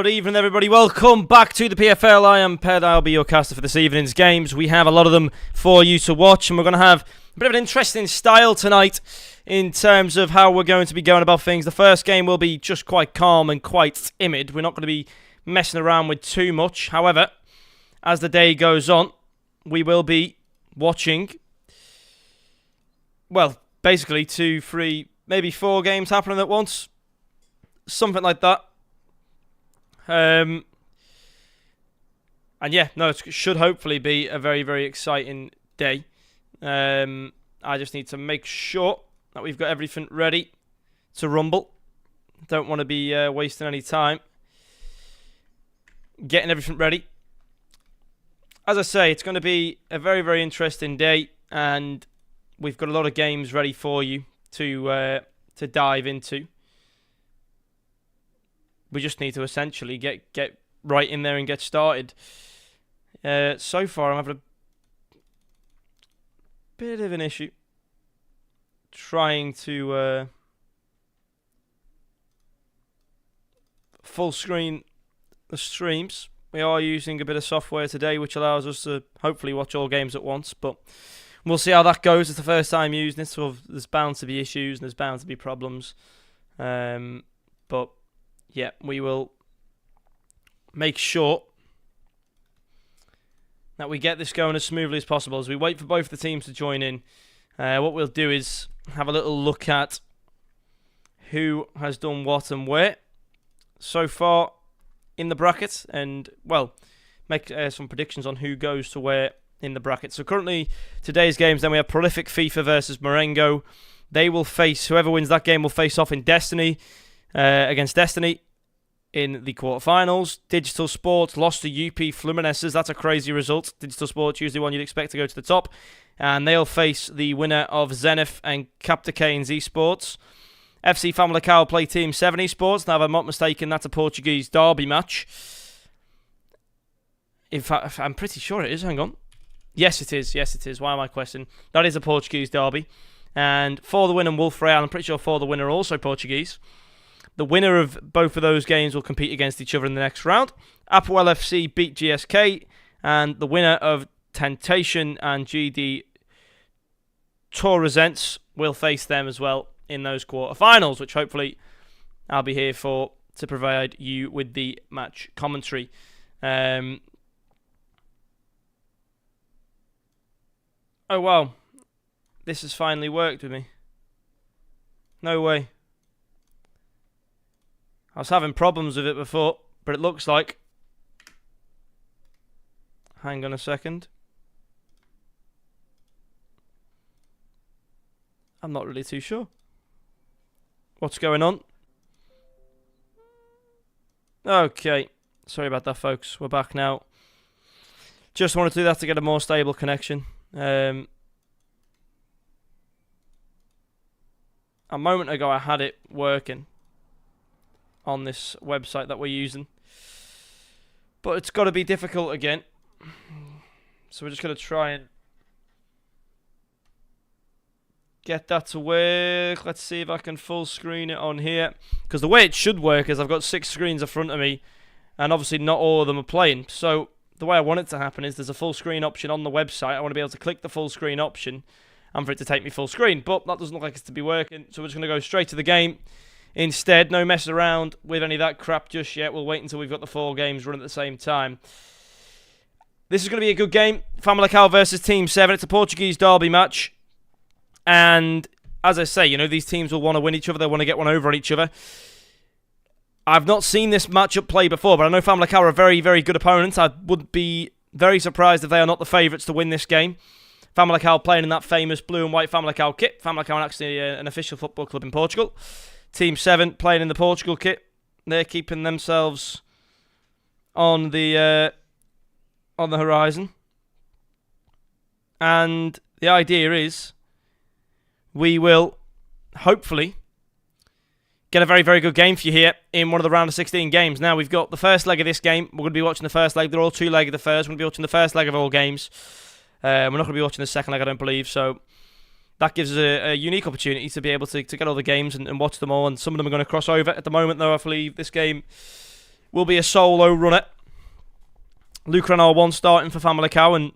evening, everybody. Welcome back to the PFL. I am Ped. I'll be your caster for this evening's games. We have a lot of them for you to watch, and we're going to have a bit of an interesting style tonight in terms of how we're going to be going about things. The first game will be just quite calm and quite timid. We're not going to be messing around with too much. However, as the day goes on, we will be watching, well, basically 2, 3, maybe 4 games happening at once. Something like that. And yeah, no, it should hopefully be a very, very exciting day. I just need to make sure that we've got everything ready to rumble. Don't want to be wasting any time getting everything ready. As I say, it's going to be a very, very interesting day, and we've got a lot of games ready for you to dive into. We just need to essentially get right in there and get started. So far, I'm having a bit of an issue trying to full screen the streams. We are using a bit of software today which allows us to hopefully watch all games at once, but we'll see how that goes. It's the first time using it, so there's bound to be issues and there's bound to be problems. But yeah, we will make sure that we get this going as smoothly as possible. As we wait for both the teams to join in, what we'll do is have a little look at who has done what and where so far in the bracket, and, well, make some predictions on who goes to where in the bracket. So currently, today's games, then we have Prolific FIFA versus Marengo. They will face, whoever wins that game will face off in Destiny, against Destiny in the quarterfinals. Digital Sports lost to UP Fluminenses. That's a crazy result. Digital Sports, usually one you'd expect to go to the top. And they'll face the winner of Zenith and Captacanes Esports. FC Famalicão play Team 7 Esports. Now, if I'm not mistaken, that's a Portuguese derby match. In fact, I'm pretty sure it is. Hang on. Yes, it is. Yes, it is. Why am I questioning? That is a Portuguese derby. And For the Win and Wolf Real, I'm pretty sure For the Win are also Portuguese. The winner of both of those games will compete against each other in the next round. Apoel FC beat GSK, and the winner of Temptation and GD Torresents will face them as well in those quarterfinals, which hopefully I'll be here for to provide you with the match commentary. Oh wow, this has finally worked with me. No way. I was having problems with it before, but it looks like... Hang on a second. I'm not really too sure what's going on. Okay. Sorry about that, folks. We're back now. Just wanted to do that to get a more stable connection. A moment ago, I had it working on this website that we're using, but it's got to be difficult again, so we're just going to try and get that to work. Let's see if I can full screen it on here, because the way it should work is I've got 6 screens in front of me, and obviously not all of them are playing. So the way I want it to happen is there's a full screen option on the website. I want to be able to click the full screen option and for it to take me full screen, but that doesn't look like it's to be working, so we're just going to go straight to the game. Instead, no messing around with any of that crap just yet. We'll wait until we've got the 4 games running at the same time. This is going to be a good game. Famalicão versus Team 7. It's a Portuguese derby match. And as I say, you know, these teams will want to win each other. They want to get one over on each other. I've not seen this matchup play before, but I know Famalicão are a very, very good opponent. I would be very surprised if they are not the favourites to win this game. Famalicão playing in that famous blue and white Famalicão kit. Famalicão are actually an official football club in Portugal. Team 7 playing in the Portugal kit. They're keeping themselves on the horizon. And the idea is we will hopefully get a very, very good game for you here in one of the round of 16 games. Now, we've got the first leg of this game. We're going to be watching the first leg. They're all 2-legged the first. We're going to be watching the first leg of all games. We're not going to be watching the second leg, I don't believe. So that gives us a unique opportunity to be able to get all the games and watch them all. And some of them are going to cross over. At the moment, though, I believe this game will be a solo runner. Luke Renard 1 starting for Famalicão, and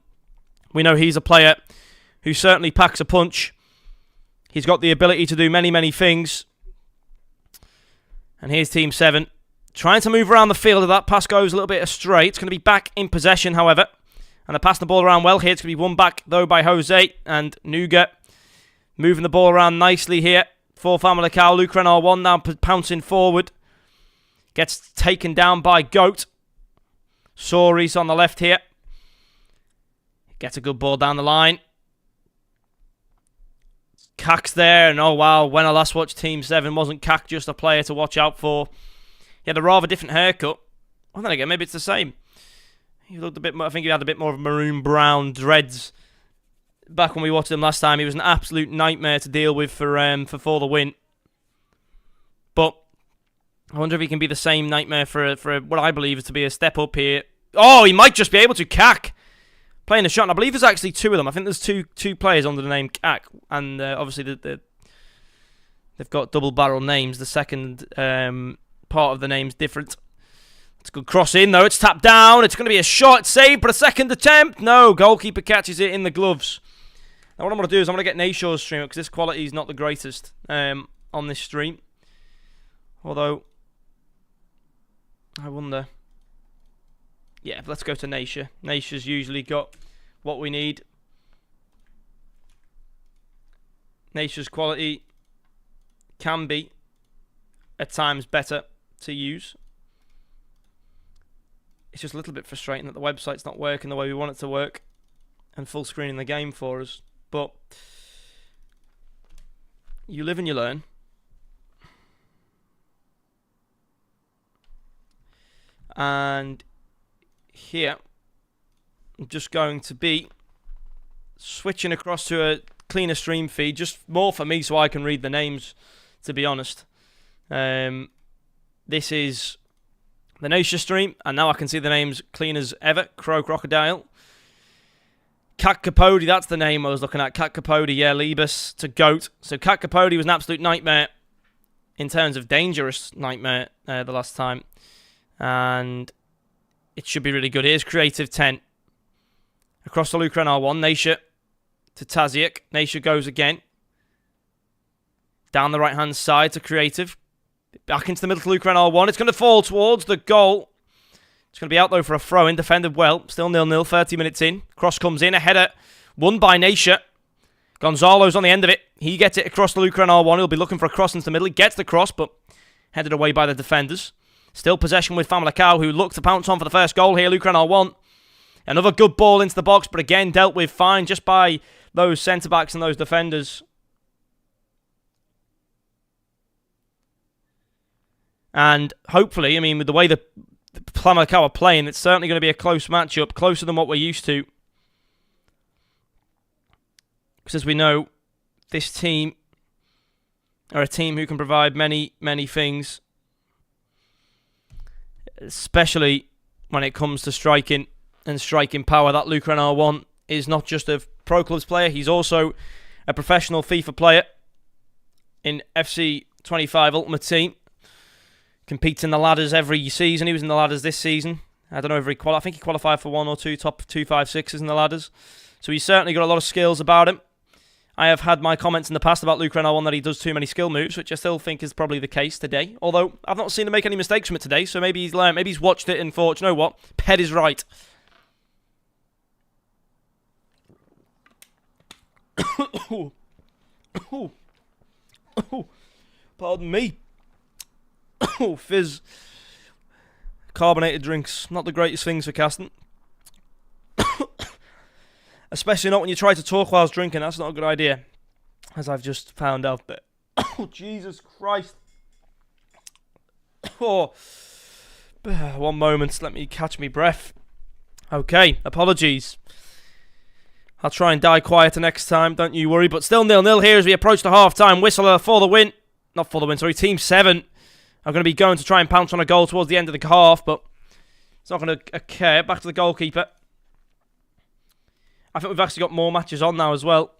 we know he's a player who certainly packs a punch. He's got the ability to do many, many things. And here's Team 7. Trying to move around the field. If that pass goes a little bit astray, it's going to be back in possession, however. And they're passing the ball around well here. It's going to be won back, though, by Jose and Nuga. Moving the ball around nicely here for Famalicão. Luke Renard 1 now pouncing forward. Gets taken down by Goat. Soris on the left here. Gets a good ball down the line. Kak's there, and oh wow, when I last watched Team 7, wasn't Kak just a player to watch out for? He had a rather different haircut. Well, then again, maybe it's the same. He looked a bit more, I think he had a bit more of maroon-brown dreads. Back when we watched him last time, he was an absolute nightmare to deal with for the win. But I wonder if he can be the same nightmare for what I believe is to be a step up here. Oh, he might just be able to. Kak playing a shot, and I believe there's actually two of them. I think there's two players under the name Kak, and obviously they've got double-barrel names. The second part of the name's different. It's a good cross in, though. It's tapped down. It's going to be a shot. Saved, but a second attempt. No, goalkeeper catches it in the gloves. Now, what I'm going to do is I'm going to get Nashaw's stream up, because this quality is not the greatest on this stream. Although, I wonder. Yeah, let's go to Nasha. Nasha's usually got what we need. Nasha's quality can be, at times, better to use. It's just a little bit frustrating that the website's not working the way we want it to work and full screening the game for us. But you live and you learn. And here, I'm just going to be switching across to a cleaner stream feed, just more for me so I can read the names, to be honest. This is the Nasha stream, and now I can see the names clean as ever. Crow Crocodile. Cat Capote, that's the name I was looking at. Cat Capote, yeah, Libas to Goat. So Cat Capote was an absolute nightmare in terms of dangerous nightmare the last time. And it should be really good. Here's Creative 10. Across to Luke Renard 1. Nasha to Taziak. Nasha goes again. Down the right-hand side to Creative. Back into the middle to Luke Renard 1. It's going to fall towards the goal. It's going to be out, though, for a throw-in. Defended well. Still 0-0. 30 minutes in. Cross comes in. A header won by Nasha. Gonzalo's on the end of it. He gets it across to Luke Renard 1. He'll be looking for a cross into the middle. He gets the cross, but headed away by the defenders. Still possession with Famalicão, who look to pounce on for the first goal here. Luke Renard 1. Another good ball into the box, but again dealt with fine just by those centre-backs and those defenders. And hopefully, I mean, with the way the Famalicão are playing, it's certainly going to be a close matchup, closer than what we're used to. Because as we know, this team are a team who can provide many, many things. Especially when it comes to striking and striking power. That Luke Renard 1 is not just a pro clubs player, he's also a professional FIFA player in FC25 Ultimate Team. Competes in the ladders every season. He was in the ladders this season. I don't know if I think he qualified for one or two top 256s in the ladders. So he's certainly got a lot of skills about him. I have had my comments in the past about Luke Renard 1 that he does too many skill moves, which I still think is probably the case today. Although, I've not seen him make any mistakes from it today, so maybe he's learned, maybe he's watched it and thought, you know what, Ped is right. Pardon me. Fizz. Carbonated drinks, not the greatest things for casting. Especially not when you try to talk whilst drinking. That's not a good idea. As I've just found out. But oh, Jesus Christ. Oh. One moment. Let me catch me breath. Okay. Apologies. I'll try and die quieter next time. Don't you worry. But still 0-0 here as we approach the half-time whistle for the win. Not for the win, sorry. Team 7 are going to be going to try and pounce on a goal towards the end of the half. But it's not going to occur. Back to the goalkeeper. I think we've actually got more matches on now as well.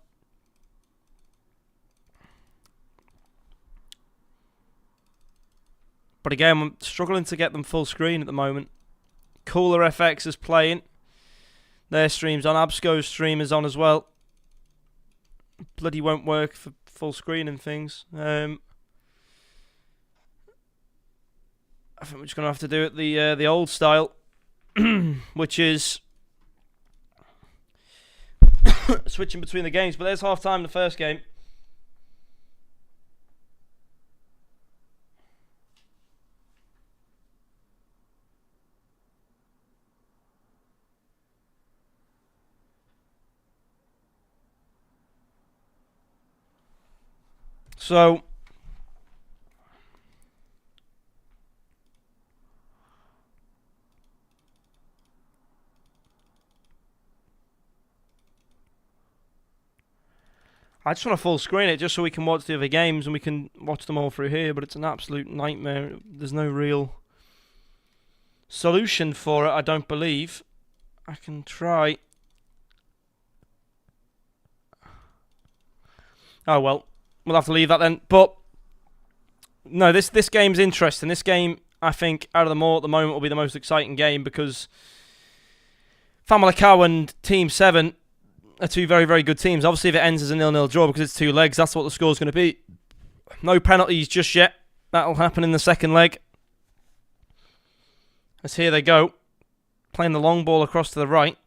But again, I'm struggling to get them full screen at the moment. Cooler FX is playing. Their stream's on. Absco's stream is on as well. Bloody won't work for full screen and things. I think we're just going to have to do it the old style, which is switching between the games. But there's half time in the first game. So I just want to full screen it just so we can watch the other games and we can watch them all through here, but it's an absolute nightmare. There's no real solution for it, I don't believe. I can try. Oh well, we'll have to leave that then. But no, this game's interesting. This game, I think, out of them all at the moment, will be the most exciting game because Famalicão and Team 7 are two very, very good teams. Obviously, if it ends as a 0-0 draw because it's 2 legs, that's what the score's going to be. No penalties just yet. That'll happen in the second leg. As here they go, playing the long ball across to the right.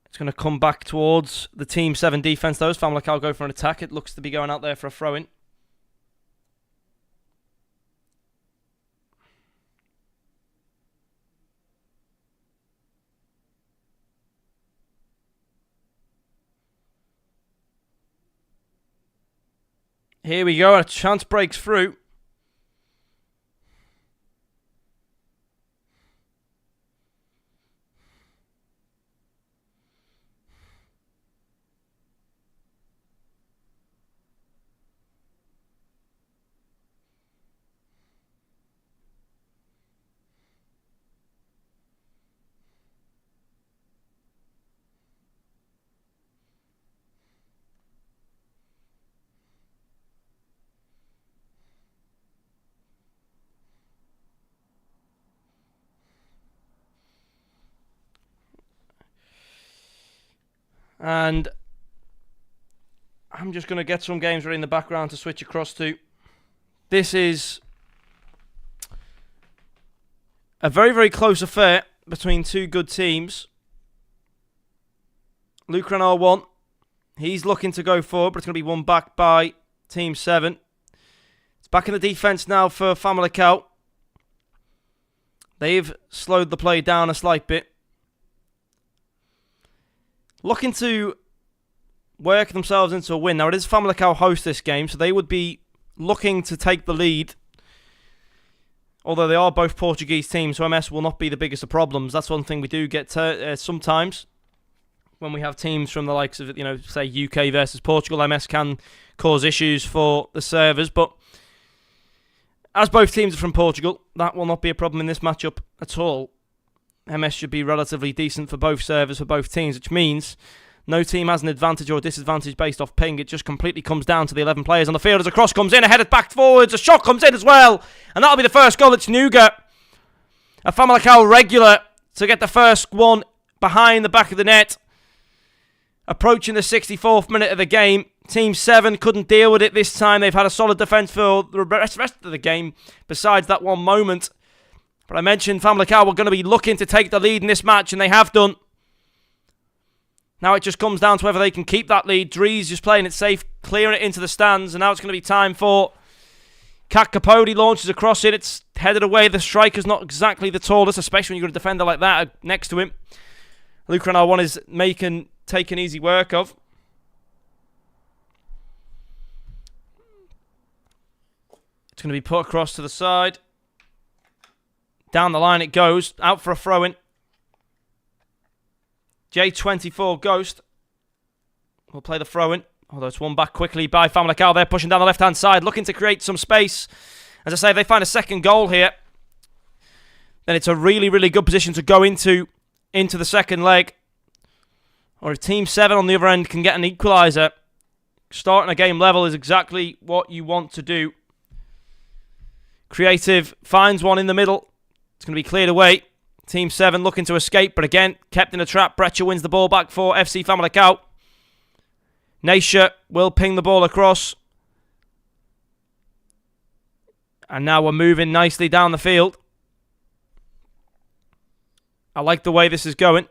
It's going to come back towards the Team 7 defence, though, as Famalicão go for an attack. It looks to be going out there for a throw-in. Here we go, a chance breaks through. And I'm just going to get some games ready in the background to switch across to. This is a very, very close affair between two good teams. Luke Renard won. He's looking to go forward, but it's going to be won back by Team 7. It's back in the defence now for Famalicão. They've slowed the play down a slight bit. Looking to work themselves into a win. Now, it is Famalicão host this game, so they would be looking to take the lead. Although they are both Portuguese teams, so MS will not be the biggest of problems. That's one thing we do get sometimes. When we have teams from the likes of, say UK versus Portugal, MS can cause issues for the servers. But as both teams are from Portugal, that will not be a problem in this matchup at all. MS should be relatively decent for both servers, for both teams, which means no team has an advantage or disadvantage based off ping. It just completely comes down to the 11 players on the field as a cross comes in, a header back forwards, a shot comes in as well, and that'll be the first goal. It's Nuga, a Famalicão regular, to get the first one behind the back of the net. Approaching the 64th minute of the game. Team 7 couldn't deal with it this time. They've had a solid defence for the rest of the game, besides that one moment. But I mentioned Famalicão were going to be looking to take the lead in this match, and they have done. Now it just comes down to whether they can keep that lead. Dries just playing it safe, clearing it into the stands, and now it's going to be time for Kat Capote. Launches across it. It's headed away. The striker's not exactly the tallest, especially when you've got a defender like that next to him. Luke Renard one is taking easy work of. It's going to be put across to the side. Down the line it goes. Out for a throw-in. J24 Ghost will play the throw-in. Although it's won back quickly by Famalicão. They're pushing down the left-hand side, looking to create some space. As I say, if they find a second goal here, then it's a really, really good position to go into the second leg. Or if Team 7 on the other end can get an equaliser, starting a game level is exactly what you want to do. Creative finds one in the middle. It's going to be cleared away. Team 7 looking to escape, but again, kept in a trap. Brecher wins the ball back for FC Famalicão. Nasha will ping the ball across. And now we're moving nicely down the field. I like the way this is going.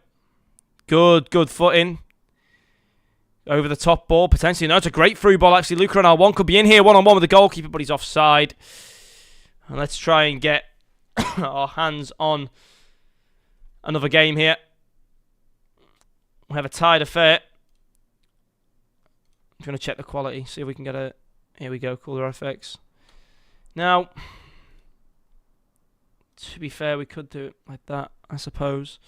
Good footing. Over the top ball, potentially. No, it's a great through ball, actually. Luca and one could be in here one-on-one with the goalkeeper, but he's offside. And let's try and get our hands on another game here. We have a tied affair. I'm going to check the quality, see if we can get a... Here we go, Cooler FX. Now, to be fair, we could do it like that, I suppose.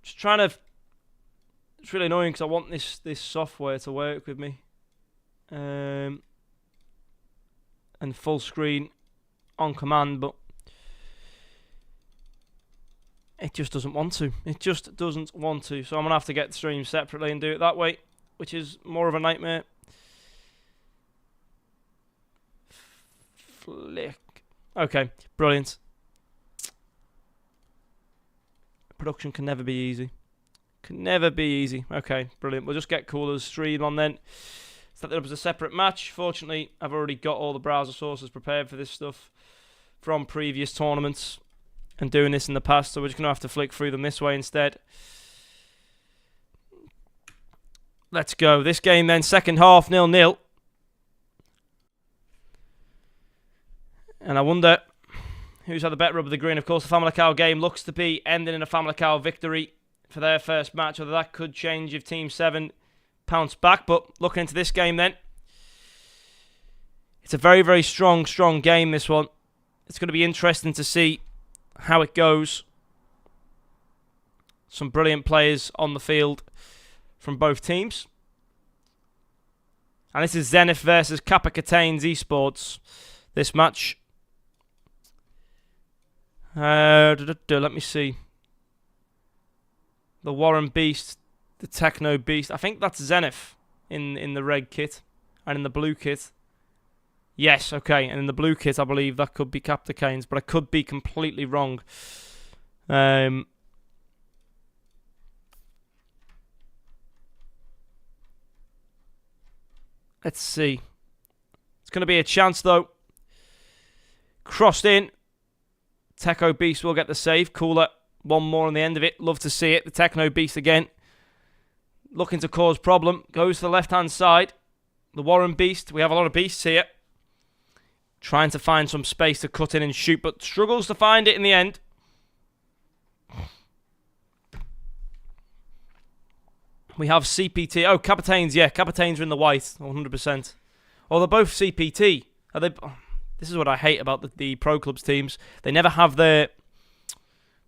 Just trying to... It's really annoying because I want this software to work with me. And full screen on command, but it just doesn't want to. It just doesn't want to. So I'm going to have to get the stream separately and do it that way, which is more of a nightmare. Flick. Okay, brilliant. Production can never be easy. Can never be easy. Okay, brilliant. We'll just get Cooler's stream on then. Set that up as a separate match. Fortunately, I've already got all the browser sources prepared for this stuff from previous tournaments and doing this in the past, so we're just going to have to flick through them this way instead. Let's go. This game then, second half, 0-0. And I wonder who's had the better rub of the green. Of course, the Famalicão game looks to be ending in a Famalicão victory for their first match, although that could change if Team 7 pounce back. But looking into this game then, it's a very, very strong game, this one. It's going to be interesting to see how it goes. Some brilliant players on the field from both teams. And this is Zenith versus Kappa Cateins Esports, this match. Let me see. The Warren Beast, the Techno Beast. I think that's Zenith in the red kit and in the blue kit. Yes, okay. And in the blue kit, I believe that could be Kappa Cateins, but I could be completely wrong. Let's see. It's going to be a chance, though. Crossed in. Techo Beast will get the save. Cooler. One more on the end of it. Love to see it. The Techno Beast again. Looking to cause problem. Goes to the left-hand side. The Warren Beast. We have a lot of beasts here. Trying to find some space to cut in and shoot, but struggles to find it in the end. We have CPT. Oh, Capitains, yeah. Capitains are in the white, 100%. Oh, they're both CPT. Are they? Oh, this is what I hate about the Pro Clubs teams. They never have their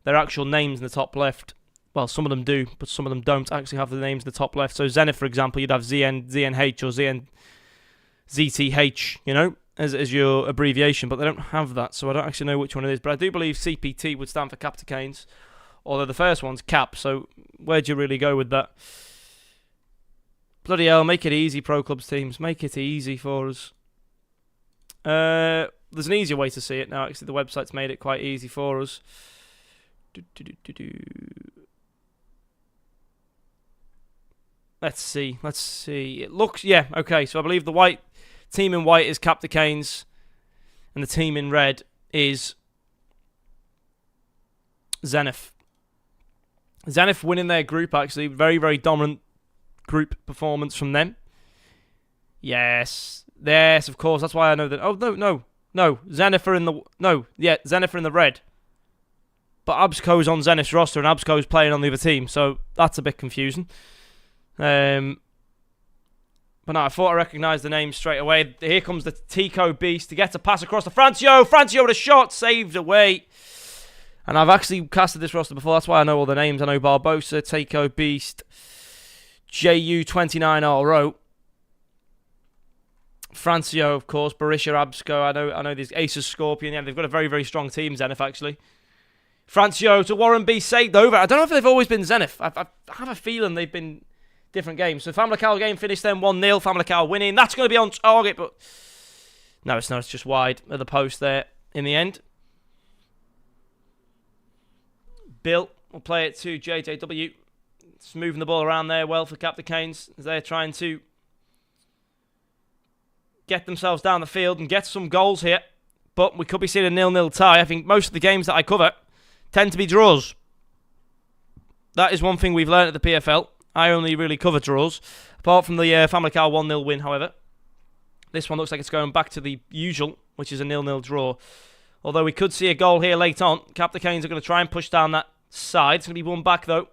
actual names in the top left. Well, some of them do, but some of them don't actually have the names in the top left. So Zenith, for example, you'd have ZNH or ZTH, you know, as your abbreviation, but they don't have that, so I don't actually know which one it is. But I do believe CPT would stand for Kappa Cateins, although the first one's Cap, so where'd you really go with that? Bloody hell, make it easy, Pro Clubs teams. Make it easy for us. There's an easier way to see it now, actually. The website's made it quite easy for us. Let's see. It looks, yeah, okay, so I believe the white team in white is Kappa Cateins, and the team in red is Zenith. Zenith winning their group, actually. Very, very dominant group performance from them. Yes, of course. That's why I know that. Oh, no. Zenith are in the... No, yeah, Zenith are in the red. But Absco's on Zenith's roster, and Absco's playing on the other team, so that's a bit confusing. But no, I thought I recognised the name straight away. Here comes the Tico Beast to get a pass across to Francio. Francio with a shot, saved away. And I've actually casted this roster before, that's why I know all the names. I know Barbosa, Tico Beast, JU29RO, Francio, of course, Barisha, Absco. I know these Aces, Scorpion. Yeah, they've got a very, very strong team, Zenith, actually. Francio to Warren B, saved over. I don't know if they've always been Zenith. I have a feeling they've been different games. So Famalicão game finished then 1-0. Famalicão winning. That's going to be on target, but no, it's not. It's just wide of the post there. in the end. Bill will play it to JJW. It's moving the ball around there well for Captain Canes as they're trying to get themselves down the field and get some goals here. But we could be seeing a 0-0 tie. I think most of the games that I cover tend to be draws. That is one thing we've learned at the PFL. I only really cover draws. Apart from the Family Car 1-0 win, however. This one looks like it's going back to the usual, which is a 0-0 draw. Although we could see a goal here late on. Captain Canes are going to try and push down that side. It's going to be one back, though.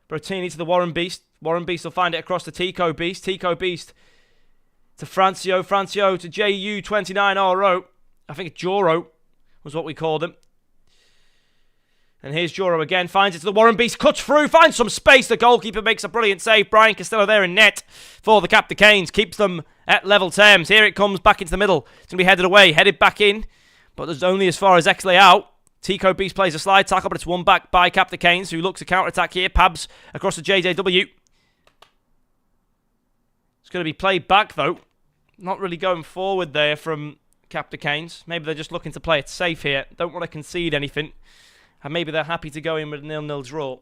Bertini to the Warren Beast. Warren Beast will find it across to Tico Beast. Tico Beast to Francio. Francio to JU29RO. I think Joro was what we called him. And here's Joro again. Finds it to the Warren Beast. Cuts through. Finds some space. The goalkeeper makes a brilliant save. Brian Costello there in net for the Captain Canes. Keeps them at level terms. Here it comes back into the middle. It's going to be headed away. Headed back in. But there's only as far as Exley out. Tico Beast plays a slide tackle, but it's won back by Captain Canes, who looks to counter-attack here. Pabs across to JJW. It's going to be played back, though. Not really going forward there from Captain Canes. Maybe they're just looking to play it safe here. Don't want to concede anything. And maybe they're happy to go in with a 0-0 draw.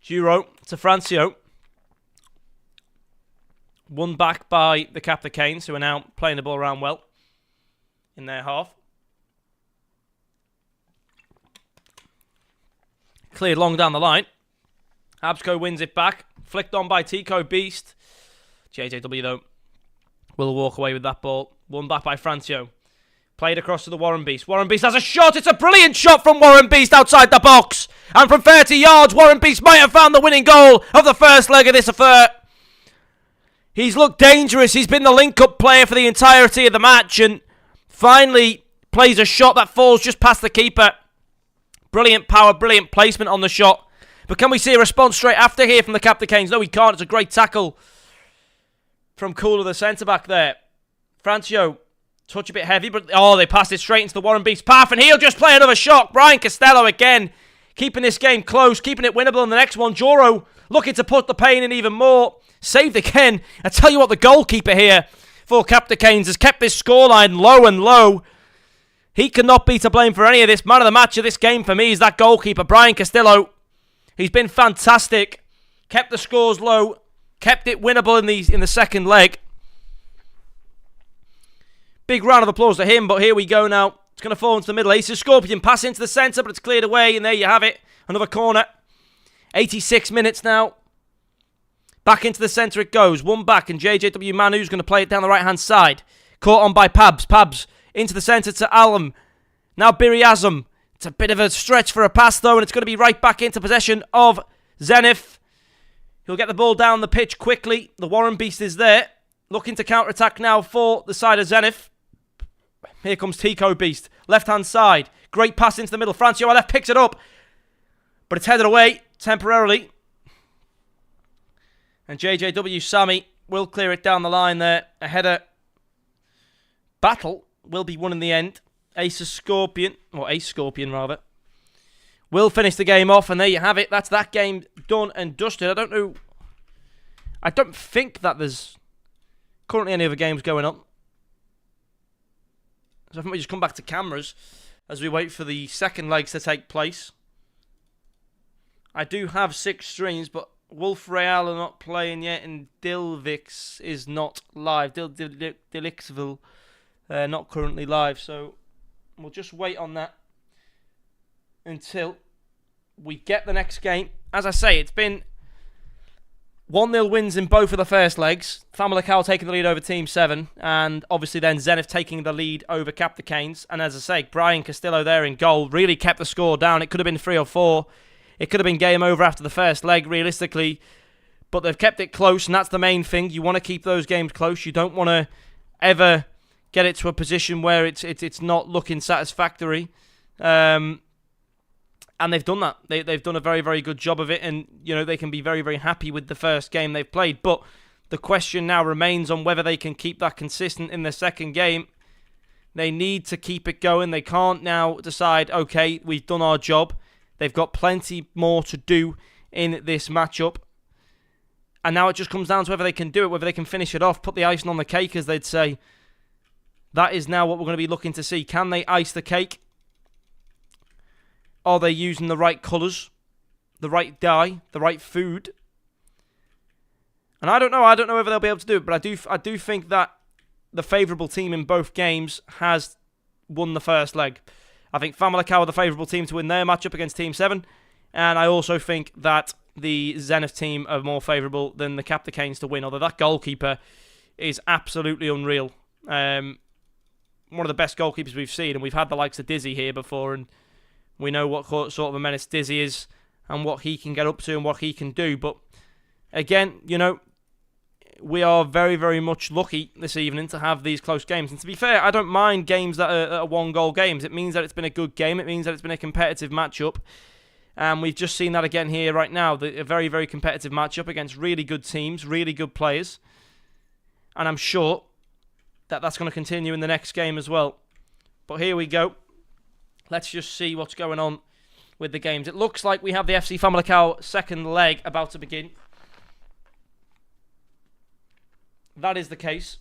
Juro to Francio. Won back by the Captain Canes, who are now playing the ball around well in their half. Cleared long down the line. Habsco wins it back. Flicked on by Tico Beast. JJW, though, will walk away with that ball. Won back by Francio. Played across to the Warren Beast. Warren Beast has a shot. It's a brilliant shot from Warren Beast outside the box. And from 30 yards, Warren Beast might have found the winning goal of the first leg of this affair. He's looked dangerous. He's been the link-up player for the entirety of the match. And finally plays a shot that falls just past the keeper. Brilliant power, brilliant placement on the shot. But can we see a response straight after here from the Captain Canes? No, we can't. It's a great tackle from Cooler, the centre-back there. Francio, touch a bit heavy, but oh, they passed it straight into the Warren Beast path, and he'll just play another shot. Brian Costello again, keeping this game close, keeping it winnable in the next one. Joro looking to put the pain in even more. Saved again. I tell you what, the goalkeeper here for Captain Canes has kept this scoreline low and low. He cannot be to blame for any of this. Man of the match of this game for me is that goalkeeper, Brian Costello. He's been fantastic. Kept the scores low. Kept it winnable in the second leg. Big round of applause to him, but here we go now. It's going to fall into the middle. Ace Scorpion pass into the centre, but it's cleared away, and there you have it. Another corner. 86 minutes now. Back into the centre it goes. One back, and JJW Manu's going to play it down the right-hand side. Caught on by Pabs. Pabs into the centre to Alum. Now Biriazum. It's a bit of a stretch for a pass, though, and it's going to be right back into possession of Zenith. He'll get the ball down the pitch quickly. The Warren Beast is there. Looking to counter-attack now for the side of Zenith. Here comes Tico Beast. Left-hand side. Great pass into the middle. Francio left picks it up. But it's headed away temporarily. And JJW Sammy will clear it down the line there. A header battle will be won in the end. Ace Scorpion rather, will finish the game off, and there you have it. That's that game done and dusted. I don't think that there's currently any other games going on. So I think we just come back to cameras as we wait for the second legs to take place. I do have 6 streams, but Wolf Real are not playing yet, and Dilvix is not live. Dilixville not currently live, so we'll just wait on that until we get the next game. As I say, it's been 1-0 wins in both of the first legs. Famalicão taking the lead over Team 7, and obviously then Zenith taking the lead over Captain Canes. And as I say, Brian Castillo there in goal really kept the score down. It could have been 3 or 4. It could have been game over after the first leg, realistically. But they've kept it close, and that's the main thing. You want to keep those games close. You don't want to ever get it to a position where it's not looking satisfactory. And they've done that. They've done a very, very good job of it. And, you know, they can be very, very happy with the first game they've played. But the question now remains on whether they can keep that consistent in the second game. They need to keep it going. They can't now decide, okay, we've done our job. They've got plenty more to do in this matchup. And now it just comes down to whether they can do it, whether they can finish it off, put the icing on the cake, as they'd say. That is now what we're going to be looking to see. Can they ice the cake? Are they using the right colours, the right dye, the right food? And I don't know. I don't know whether they'll be able to do it, but I do think that the favourable team in both games has won the first leg. I think Famalicão are the favourable team to win their matchup against Team 7, and I also think that the Zenith team are more favourable than the Captacanes to win, although that goalkeeper is absolutely unreal. One of the best goalkeepers we've seen, and we've had the likes of Dizzy here before, and we know what sort of a menace Dizzy is and what he can get up to and what he can do. But again, you know, we are very, very much lucky this evening to have these close games. And to be fair, I don't mind games that are one-goal games. It means that it's been a good game. It means that it's been a competitive matchup. And we've just seen that again here right now. A very, very competitive matchup against really good teams, really good players. And I'm sure that that's going to continue in the next game as well. But here we go. Let's just see what's going on with the games. It looks like we have the FC Famalicão second leg about to begin. That is the case.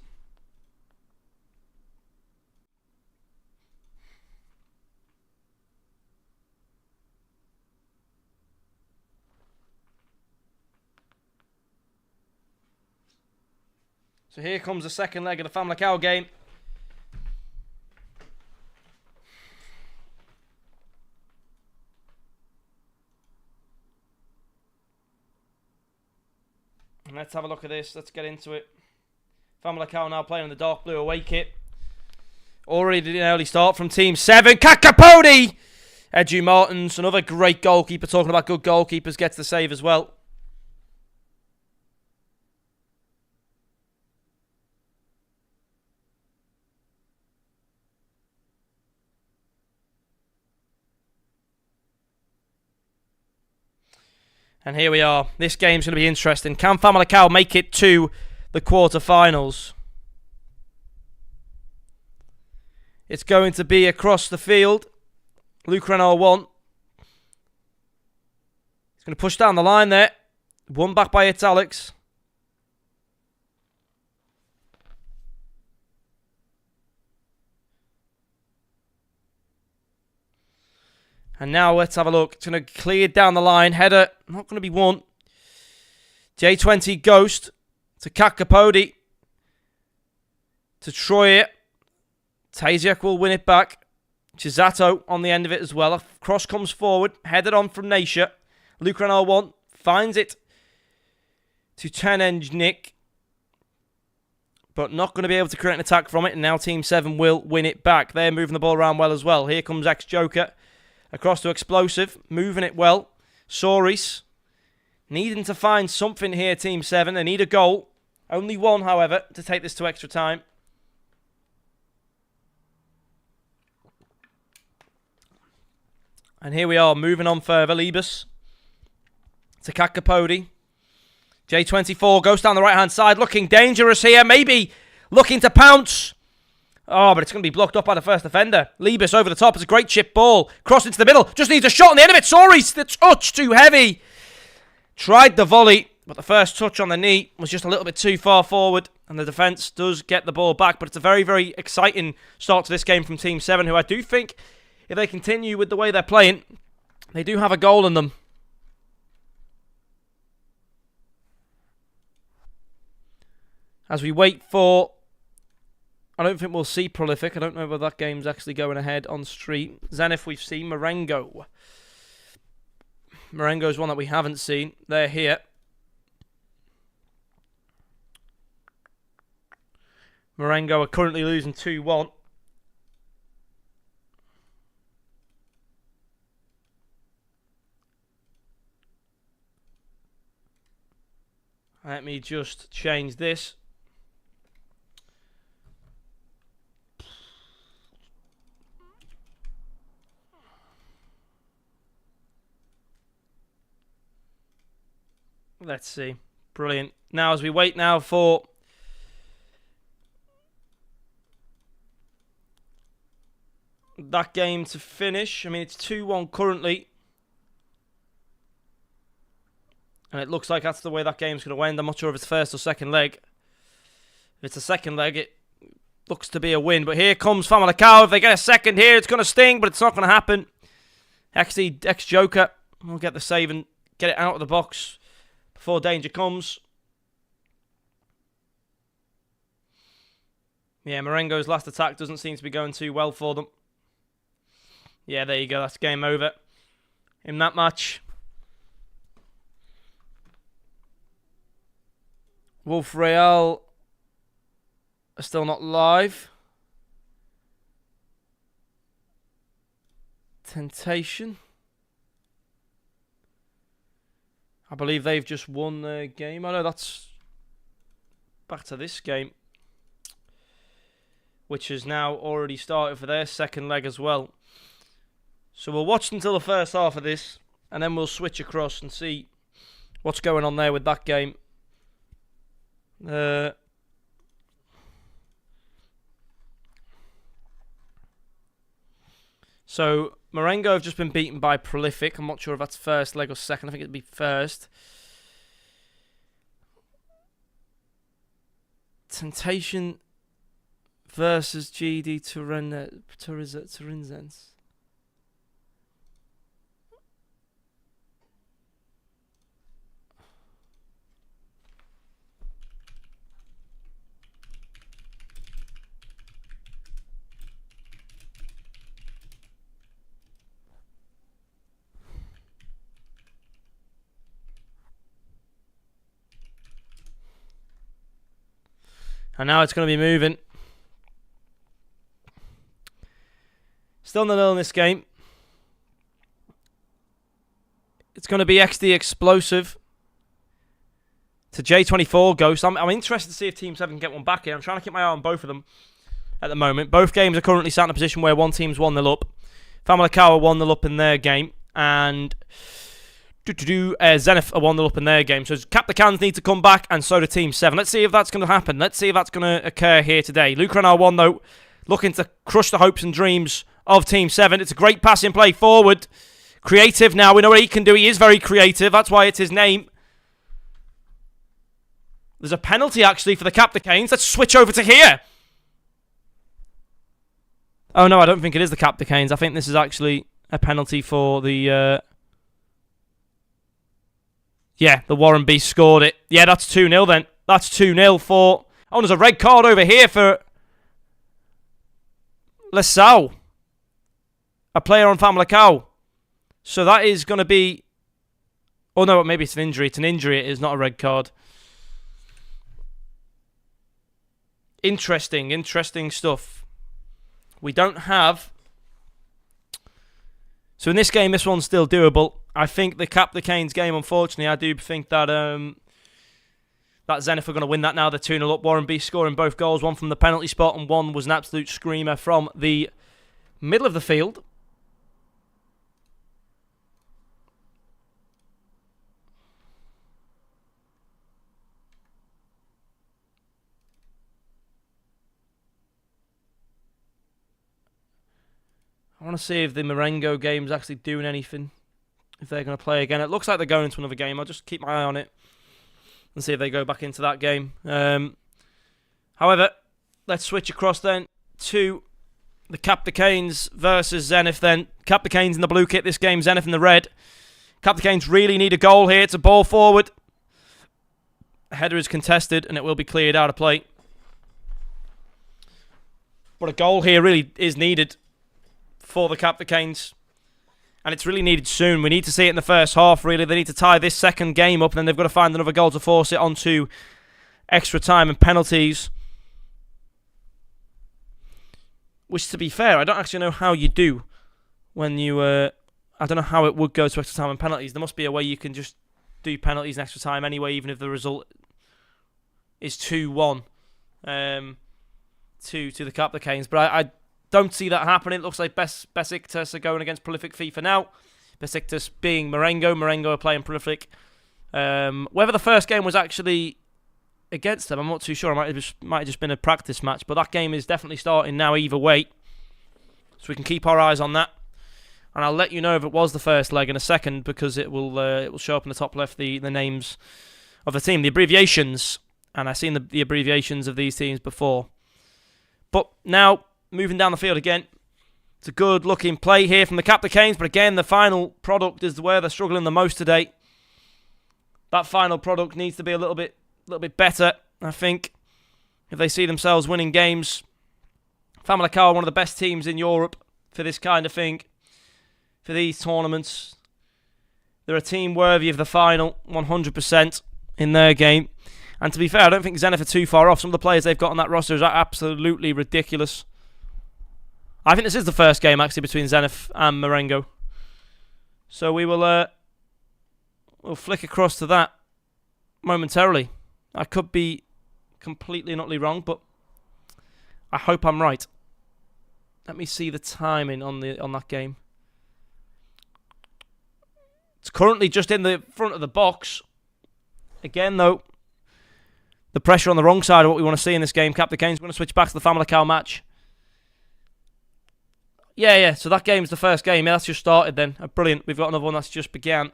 So here comes the second leg of the Famalicão game. And let's have a look at this. Let's get into it. Famalicão now playing in the dark blue away kit. Already did an early start from Team 7. Kakapodi! Edu Martins, another great goalkeeper. Talking about good goalkeepers, gets the save as well. And here we are. This game's going to be interesting. Can Famalicão make it to the quarterfinals? It's going to be across the field. Luke Renault won. He's going to push down the line there. Won back by Italics. And now let's have a look. It's going to clear down the line. Header, not going to be won. J20 Ghost to Kakapodi. To Troyer. Taziak will win it back. Chisato on the end of it as well. A cross comes forward. Headed on from Nasha. Luke Renault 1 finds it to Tenenge Nick. But not going to be able to create an attack from it. And now Team 7 will win it back. They're moving the ball around well as well. Here comes ex-Joker. Across to Explosive. Moving it well. Soris. Needing to find something here, Team 7. They need a goal. Only one, however, to take this to extra time. And here we are, moving on further. Libas to Kakapodi. J24 goes down the right-hand side. Looking dangerous here. Maybe looking to pounce. Oh, but it's going to be blocked up by the first defender. Libas over the top. It's a great chip ball. Cross into the middle. Just needs a shot on the end of it. Sorry, the touch too heavy. Tried the volley, but the first touch on the knee was just a little bit too far forward. And the defence does get the ball back. But it's a very, very exciting start to this game from Team 7, who I do think, if they continue with the way they're playing, they do have a goal in them. As we wait for... I don't think we'll see Prolific. I don't know whether that game's actually going ahead on stream. Zenith we've seen. Marengo. Marengo's one that we haven't seen. They're here. Marengo are currently losing 2-1. Let me just change this. Let's see. Brilliant. Now, as we wait now for that game to finish. I mean, it's 2-1 currently. And it looks like that's the way that game's going to end. I'm not sure if it's first or second leg. If it's a second leg, it looks to be a win. But here comes Famalicão. If they get a second here, it's going to sting, but it's not going to happen. XD, ex-Joker will get the save and get it out of the box before danger comes. Yeah, Marengo's last attack doesn't seem to be going too well for them. Yeah, there you go. That's game over in that match. Wolf Real are still not live. Temptation. I believe they've just won their game. Oh no, that's back to this game, which has now already started for their second leg as well. So we'll watch until the first half of this, and then we'll switch across and see what's going on there with that game. So Marengo have just been beaten by Prolific. I'm not sure if that's first leg or second. I think it'd be first. Temptation versus GD Turinzens. And now it's going to be moving. Still 0-0 in this game. It's going to be XD Explosive to J24 Ghost. I'm interested to see if Team 7 can get one back here. I'm trying to keep my eye on both of them at the moment. Both games are currently sat in a position where one team's 1-0 up. Famalicão are 1-0 up in their game. And Zenith are 1-0 up in their game. So Cap the Cans need to come back, and so do Team 7. Let's see if that's going to happen. Let's see if that's going to occur here today. Luke Renard 1, though, looking to crush the hopes and dreams of Team 7. It's a great passing play forward. Creative now. We know what he can do. He is very creative. That's why it's his name. There's a penalty, actually, for the Cap the Canes. Let's switch over to here. Oh, no, I don't think it is the Cap the Canes. I think this is actually a penalty for the... Yeah, the Warren Beast scored it. Yeah, that's 2-0 then. That's 2-0 for... Oh, there's a red card over here for... Lesau. A player on Famalicão. So that is going to be... Oh, no, maybe it's an injury. It's an injury. It is not a red card. Interesting stuff. We don't have... So in this game, this one's still doable. I think the Cap the Canes game, unfortunately, I do think that that Zenith are going to win that now. They're 2-0 up. Warren Beast scoring both goals. One from the penalty spot and one was an absolute screamer from the middle of the field. I want to see if the Marengo game's actually doing anything. If they're going to play again. It looks like they're going into another game. I'll just keep my eye on it and see if they go back into that game. However, let's switch across then to the Cap the Canes versus Zenith then. Cap the Canes in the blue kit this game, Zenith in the red. Cap the Canes really need a goal here. It's a ball forward. The header is contested and it will be cleared out of play. But a goal here really is needed for the Cap the Canes. And it's really needed soon. We need to see it in the first half, really. They need to tie this second game up, and then they've got to find another goal to force it onto extra time and penalties. Which, to be fair, I don't actually know how you do when you... I don't know how it would go to extra time and penalties. There must be a way you can just do penalties in extra time anyway, even if the result is 2-1 to the Cap the Canes. But I don't see that happening. It looks like Besiktas are going against Prolific FIFA now. Besiktas being Marengo. Marengo are playing Prolific. Whether the first game was actually against them, I'm not too sure. It might have just been a practice match. But that game is definitely starting now either way. So we can keep our eyes on that. And I'll let you know if it was the first leg in a second, because it will show up in the top left the names of the team, the abbreviations. And I've seen the abbreviations of these teams before. But now, moving down the field again. It's a good looking play here from the Captain, but again, the final product is where they're struggling the most today. That final product needs to be a little bit better, I think, if they see themselves winning games. Famalicão are one of the best teams in Europe for this kind of thing, for these tournaments. They're a team worthy of the final, 100% in their game. And to be fair, I don't think Zenith are too far off. Some of the players they've got on that roster is absolutely ridiculous. I think this is the first game, actually, between Zenith and Marengo. So we will we'll flick across to that momentarily. I could be completely and utterly wrong, but I hope I'm right. Let me see the timing on that game. It's currently just in the front of the box. Again, though, the pressure on the wrong side of what we want to see in this game. Captain Kane's going to switch back to the Famalicão match. Yeah, so that game's the first game. Yeah, that's just started then. Brilliant. We've got another one that's just began.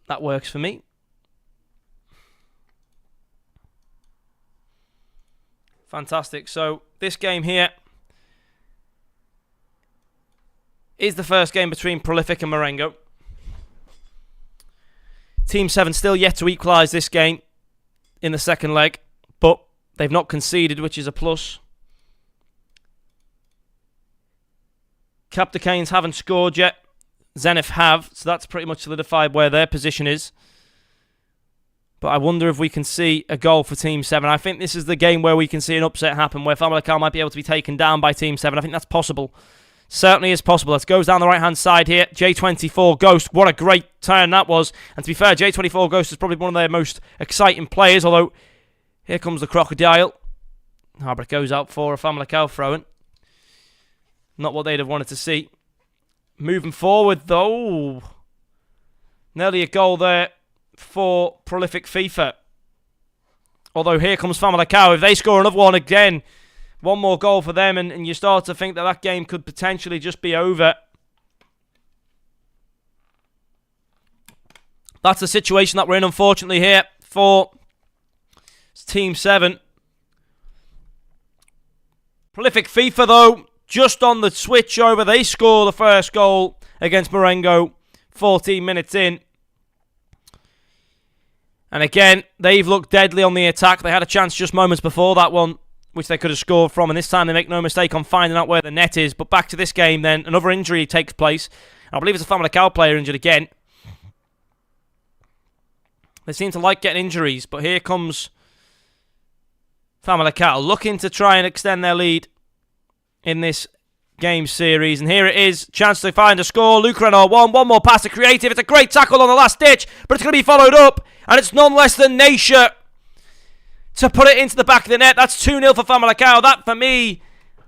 That works for me. Fantastic. So, this game here is the first game between Prolific and Marengo. Team 7 still yet to equalise this game in the second leg, but they've not conceded, which is a plus. Captain Canes haven't scored yet. Zenith have, so that's pretty much solidified where their position is. But I wonder if we can see a goal for Team 7. I think this is the game where we can see an upset happen, where Famalicão might be able to be taken down by Team 7. I think that's possible. Certainly is possible. It goes down the right-hand side here. J24 Ghost. What a great turn that was. And to be fair, J24 Ghost is probably one of their most exciting players, although here comes the Crocodile. But it goes out for a Famalicão throw-in. Not what they'd have wanted to see. Moving forward, though. Nearly a goal there for Prolific FIFA. Although here comes Famalicão. If they score another one again, one more goal for them, and you start to think that game could potentially just be over. That's the situation that we're in, unfortunately, here for Team 7. Prolific FIFA, though, just on the switch over, they score the first goal against Marengo 14 minutes in. And again, they've looked deadly on the attack. They had a chance just moments before that one, which they could have scored from, and this time they make no mistake on finding out where the net is. But back to this game then, another injury takes place. I believe it's a Famalicão player injured again. They seem to like getting injuries, but here comes Famalicão looking to try and extend their lead in this game series. And here it is, chance to find a score. Luke Renault one more pass to Creative. It's a great tackle on the last ditch, but it's going to be followed up, and it's none less than Nature to put it into the back of the net. That's 2-0 for Famalicão. That, for me,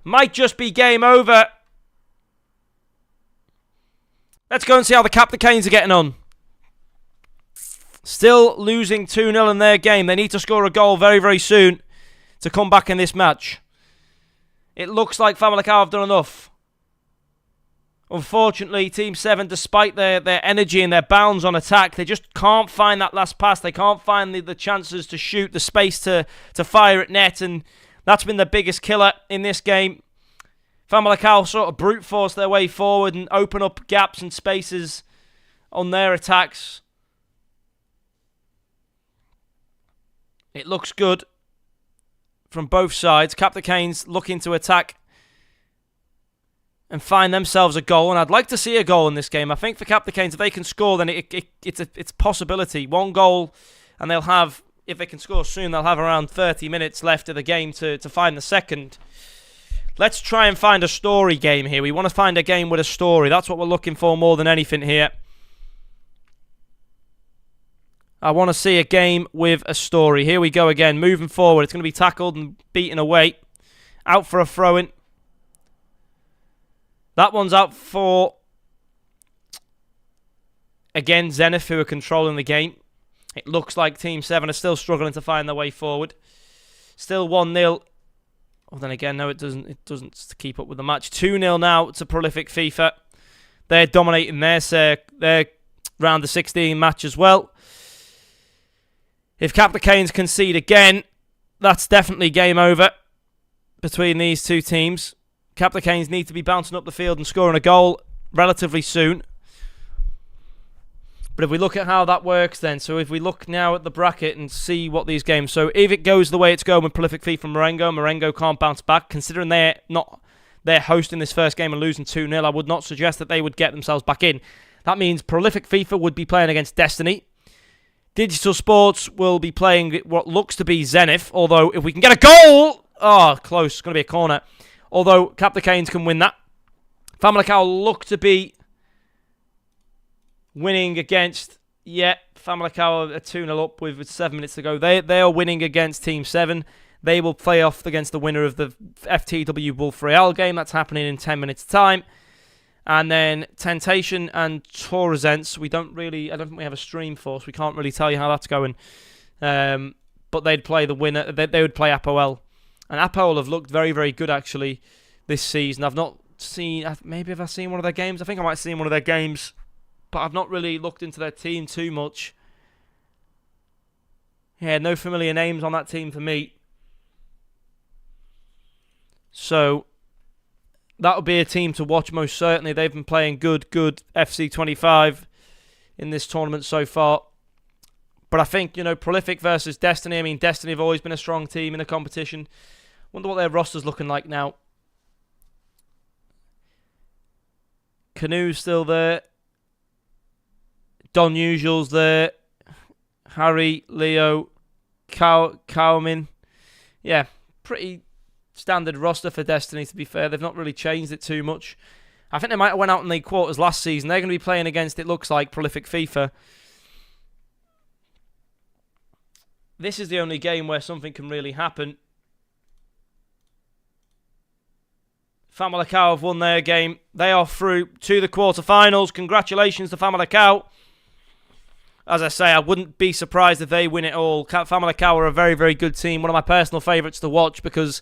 might just be game over. Let's go and see how the Captain Canes are getting on. Still losing 2-0 in their game. They need to score a goal very, very soon to come back in this match. It looks like Famalicão have done enough. Unfortunately, Team 7, despite their energy and their bounds on attack, they just can't find that last pass. They can't find the chances to shoot, the space to fire at net, and that's been the biggest killer in this game. Famalicão sort of brute force their way forward and open up gaps and spaces on their attacks. It looks good from both sides. Captain Canes looking to attack and find themselves a goal, and I'd like to see a goal in this game. I think for Captain Canes, if they can score, then it's a possibility. One goal, and they'll have, if they can score soon, they'll have around 30 minutes left of the game to find the second. Let's try and find a story game here. We want to find a game with a story. That's what we're looking for more than anything here. I want to see a game with a story. Here we go again, moving forward. It's going to be tackled and beaten away. Out for a throw-in. That one's out for, again, Zenith, who are controlling the game. It looks like Team 7 are still struggling to find their way forward. Still 1-0. Well, then again, no, it doesn't keep up with the match. 2-0 now to Prolific FIFA. They're dominating their round of 16 match as well. If Cap the Canes concede again, that's definitely game over between these two teams. Cap the Canes need to be bouncing up the field and scoring a goal relatively soon. But if we look at how that works then, so if we look now at the bracket and see what these games, so if it goes the way it's going with Prolific FIFA and Marengo can't bounce back, considering they're hosting this first game and losing 2-0, I would not suggest that they would get themselves back in. That means Prolific FIFA would be playing against Destiny. Digital Sports will be playing what looks to be Zenith, although if we can get a goal, close, it's going to be a corner. Although Cap the Canes can win that. Famalicão look to be winning against, Famalicão are 2-0 up with 7 minutes to go. They are winning against Team 7. They will play off against the winner of the FTW Wolf Real game. That's happening in 10 minutes' time. And then Temptation and Torresents, I don't think we have a stream for, so we can't really tell you how that's going. But they'd play the winner. They would play Apoel. And Apoel have looked very, very good, actually, this season. I've not seen, maybe have I seen one of their games? I think I might have seen one of their games. But I've not really looked into their team too much. Yeah, no familiar names on that team for me. So that would be a team to watch most certainly. They've been playing good FC25 in this tournament so far. But I think, Prolific versus Destiny. I mean, Destiny have always been a strong team in the competition. Wonder what their roster's looking like now. Canoe's still there. Don Usual's there. Harry, Leo, Cowmin. Yeah, pretty standard roster for Destiny, to be fair. They've not really changed it too much. I think they might have went out in the quarters last season. They're going to be playing against, it looks like, Prolific FIFA. This is the only game where something can really happen. Famalicão have won their game. They are through to the quarterfinals. Congratulations to Famalicão. As I say, I wouldn't be surprised if they win it all. Famalicão are a very, very good team. One of my personal favourites to watch because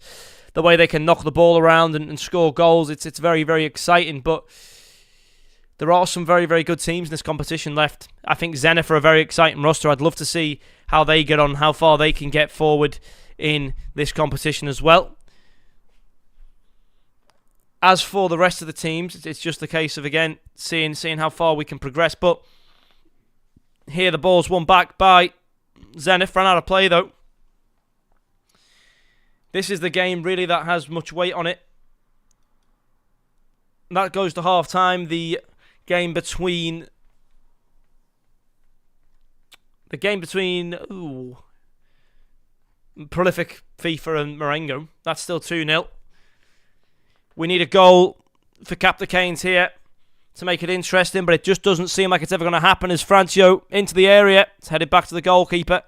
the way they can knock the ball around and score goals, it's very, very exciting. But there are some very, very good teams in this competition left. I think Zenith are a very exciting roster. I'd love to see how they get on, how far they can get forward in this competition as well. As for the rest of the teams, it's just a case of, again, seeing how far we can progress. But here the ball's won back by Zenith. Ran out of play, though. This is the game, really, that has much weight on it. That goes to half-time. The game between Prolific FIFA and Marengo. That's still 2-0. We need a goal for Cap the Canes here to make it interesting, but it just doesn't seem like it's ever going to happen as Francio into the area. It's headed back to the goalkeeper.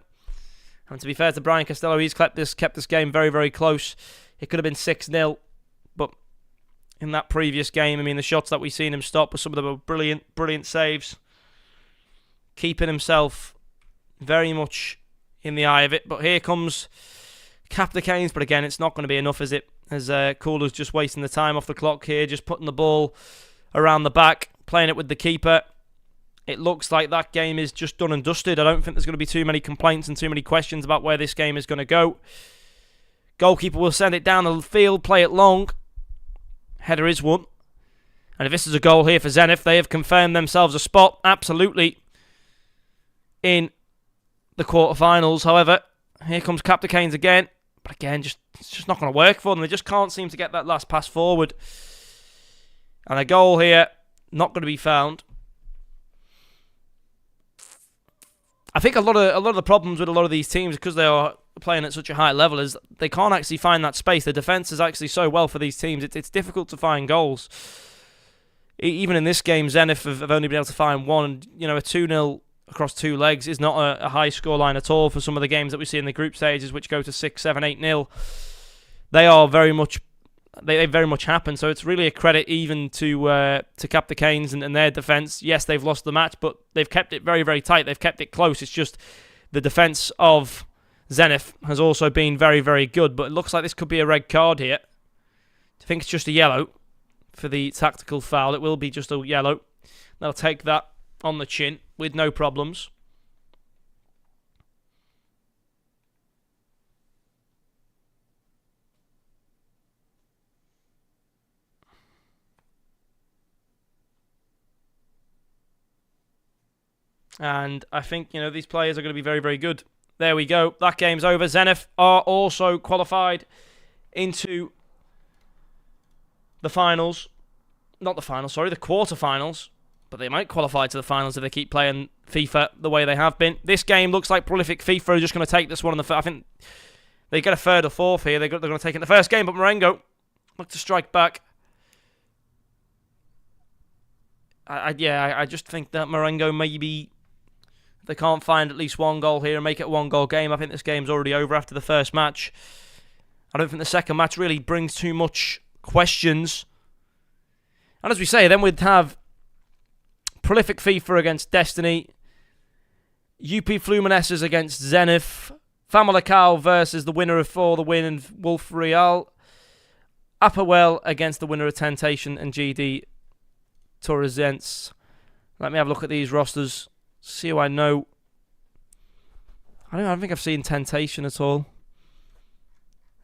And to be fair to Brian Costello, he's kept this game very, very close. It could have been 6-0, but in that previous game, I mean, the shots that we've seen him stop, some of them were brilliant, brilliant saves. Keeping himself very much in the eye of it. But here comes Cap the Canes, but again, it's not going to be enough, is it? As Cooler's just wasting the time off the clock here, just putting the ball around the back, playing it with the keeper. It looks like that game is just done and dusted. I don't think there's going to be too many complaints and too many questions about where this game is going to go. Goalkeeper will send it down the field, play it long. Header is won. And if this is a goal here for Zenith, they have confirmed themselves a spot, absolutely, in the quarterfinals. However, here comes Cap the Canes again. But again, it's just not going to work for them. They just can't seem to get that last pass forward. And a goal here, not going to be found. I think a lot of the problems with a lot of these teams, because they are playing at such a high level, is they can't actually find that space. The defence is actually so well for these teams. It's difficult to find goals. Even in this game, Zenith have only been able to find one. A 2-0 across two legs is not a high scoreline at all for some of the games that we see in the group stages, which go to 6, 7, 8-0. They very much happen. So it's really a credit even to Cap the Canes and their defence. Yes, they've lost the match, but they've kept it very, very tight. They've kept it close. It's just the defence of Zenith has also been very, very good. But it looks like this could be a red card here. I think it's just a yellow for the tactical foul. It will be just a yellow. They'll take that on the chin with no problems. And I think, these players are going to be very, very good. There we go. That game's over. Zenith are also qualified into the finals. Not the finals, sorry, the quarterfinals. But they might qualify to the finals if they keep playing FIFA the way they have been. This game looks like Prolific FIFA are just going to take this one. I think they get a third or fourth here. They're going to take it in the first game. But Marengo look to strike back. I just think that Marengo maybe... they can't find at least one goal here and make it a one-goal game. I think this game's already over after the first match. I don't think the second match really brings too much questions. And as we say, then we'd have Prolific FIFA against Destiny, UP Fluminescers against Zenith, Famalicão versus the winner of For the Win and Wolf Real, Upperwell against the winner of Temptation and GD Torresents. Let me have a look at these rosters. See who I know. I don't think I've seen Temptation at all.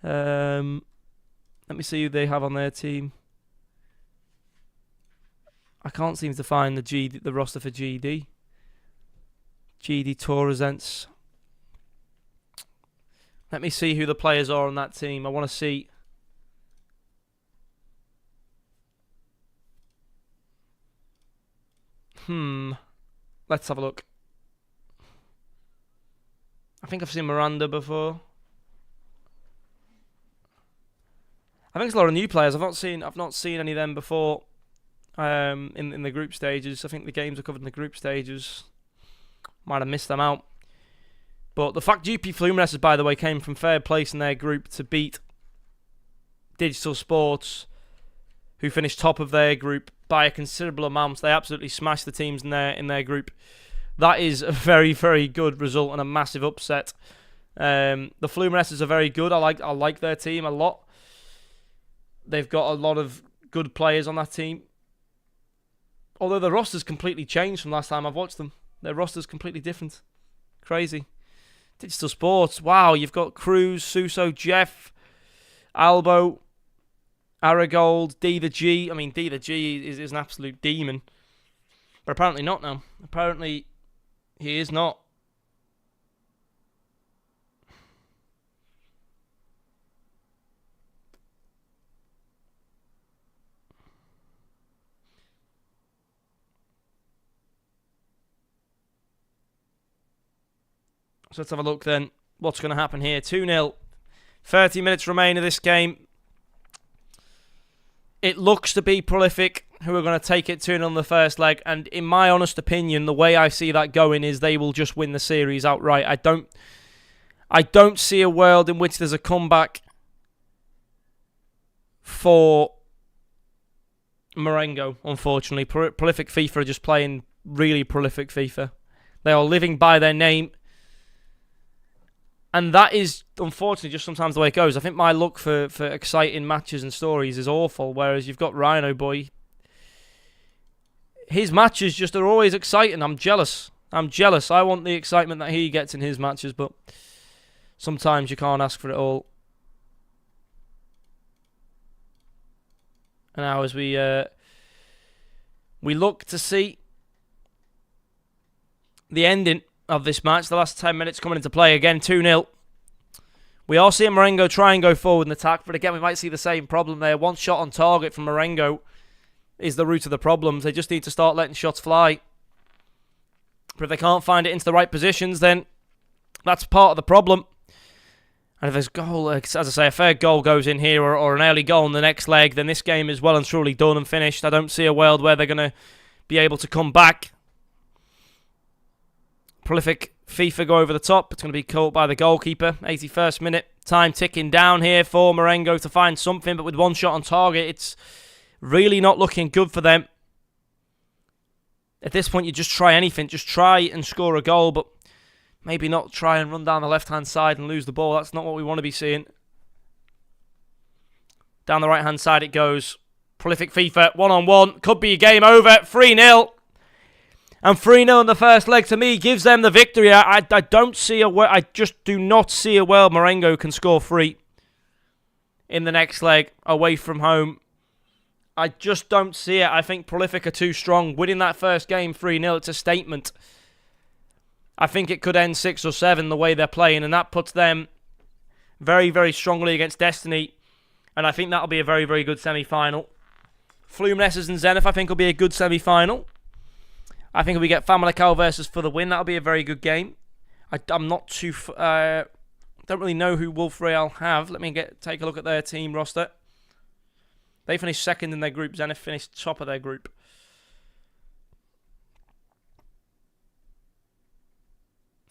Let me see who they have on their team. I can't seem to find the roster for GD. GD Torresents. Let me see who the players are on that team. I want to see. Let's have a look. I think I've seen Miranda before. I think it's a lot of new players. I've not seen any of them before. In the group stages. I think the games are covered in the group stages. Might have missed them out. But the fact UP Fluminescers, by the way, came from third place in their group to beat Digital Sports, who finished top of their group by a considerable amount. They absolutely smashed the teams in their group. That is a very, very good result and a massive upset. The Fluminescers are very good. I like their team a lot. They've got a lot of good players on that team. Although the roster's completely changed from last time I've watched them. Their roster's completely different. Crazy. Digital Sports. Wow, you've got Cruz, Suso, Jeff, Albo, Aragold, D the G. I mean, D the G is an absolute demon. But apparently not now. Apparently he is not. So let's have a look then. What's going to happen here? 2-0. 30 minutes remain of this game. It looks to be Prolific who are going to take it 2-0 on the first leg. And in my honest opinion, the way I see that going is they will just win the series outright. I don't see a world in which there's a comeback for Marengo, unfortunately. Prolific FIFA are just playing really prolific FIFA. They are living by their name. And that is, unfortunately, just sometimes the way it goes. I think my look for exciting matches and stories is awful, whereas you've got Rhino Boy. His matches just are always exciting. I'm jealous. I want the excitement that he gets in his matches, but sometimes you can't ask for it all. And now as we look to see the ending of this match, the last 10 minutes coming into play again, 2-0. We are seeing Marengo try and go forward in attack, but again, we might see the same problem there. One shot on target from Marengo is the root of the problems. They just need to start letting shots fly. But if they can't find it into the right positions, then that's part of the problem. And if there's a goal, as I say, a third goal goes in here or an early goal in the next leg, then this game is well and truly done and finished. I don't see a world where they're going to be able to come back. Prolific FIFA go over the top. It's going to be caught by the goalkeeper. 81st minute. Time ticking down here for Marengo to find something, but with one shot on target, it's really not looking good for them. At this point, you just try anything. Just try and score a goal, but maybe not try and run down the left-hand side and lose the ball. That's not what we want to be seeing. Down the right-hand side it goes. Prolific FIFA, 1-on-1. Could be a game over. 3-0. And 3-0 in the first leg, to me, gives them the victory. I don't see I just do not see a world Marengo can score 3 in the next leg away from home. I just don't see it. I think Prolific are too strong. Winning that first game 3-0, it's a statement. I think it could end 6 or 7 the way they're playing, and that puts them very, very strongly against Destiny. And I think that'll be a very, very good semi-final. Fluminescence and Zenith, I think, will be a good semi-final. I think if we get Famalicão versus For the Win, that'll be a very good game. I'm not too... don't really know who Wolf Real have. Let me take a look at their team roster. They finished second in their group. Zenith finished top of their group.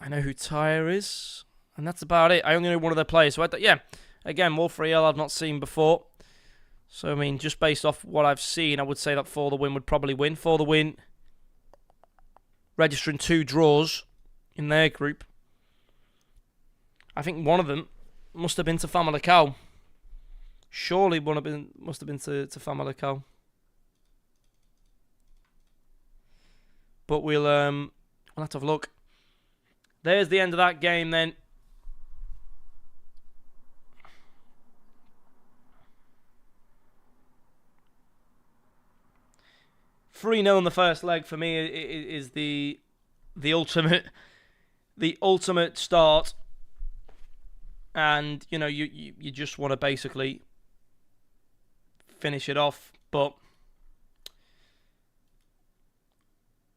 I know who Tyre is. And that's about it. I only know one of their players. So, yeah. Again, Wolf Real I've not seen before. So, I mean, just based off what I've seen, I would say that For the Win would probably win. For the Win, registering 2 draws in their group. I think one of them must have been to Famalicão. Surely one of them must have been to Famalicão. But we'll have to have a look. There's the end of that game then. Three 0 in the first leg for me is the ultimate start, and you know you just want to basically finish it off, but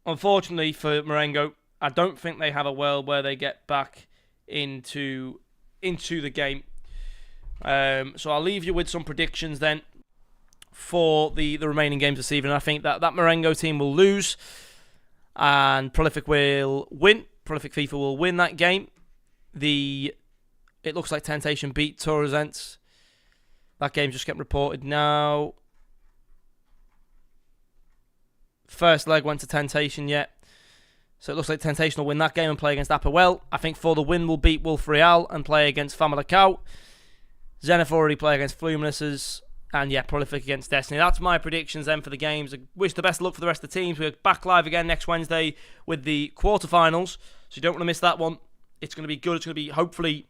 unfortunately for Marengo, I don't think they have a world where they get back into the game. So I'll leave you with some predictions then for the remaining games this evening. I think that Marengo team will lose and Prolific will win. Prolific FIFA will win that game. It looks like Temptation beat Torresents. That game just getting reported now. First leg went to Temptation yet. So it looks like Temptation will win that game and play against Apoel. I think For the Win will beat Wolf Real and play against Famalicão. Zenith already play against Fluminescence. And yeah, Prolific against Destiny. That's my predictions then for the games. I wish the best luck for the rest of the teams. We're back live again next Wednesday with the quarterfinals. So you don't want to miss that one. It's going to be good. It's going to be hopefully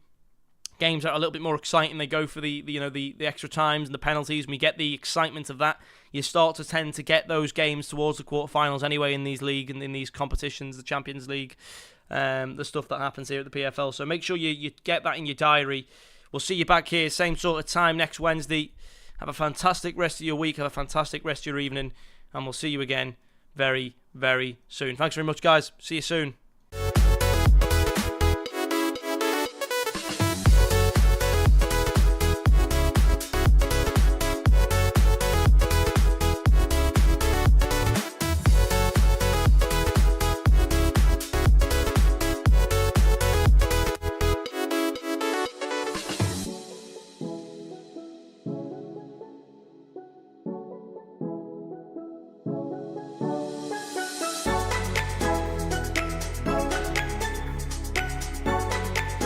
games that are a little bit more exciting. They go for the extra times and the penalties. When you get the excitement of that, you start to tend to get those games towards the quarterfinals anyway in these league and in these competitions, the Champions League, the stuff that happens here at the PFL. So make sure you get that in your diary. We'll see you back here, same sort of time next Wednesday. Have a fantastic rest of your week. Have a fantastic rest of your evening. And we'll see you again very, very soon. Thanks very much, guys. See you soon.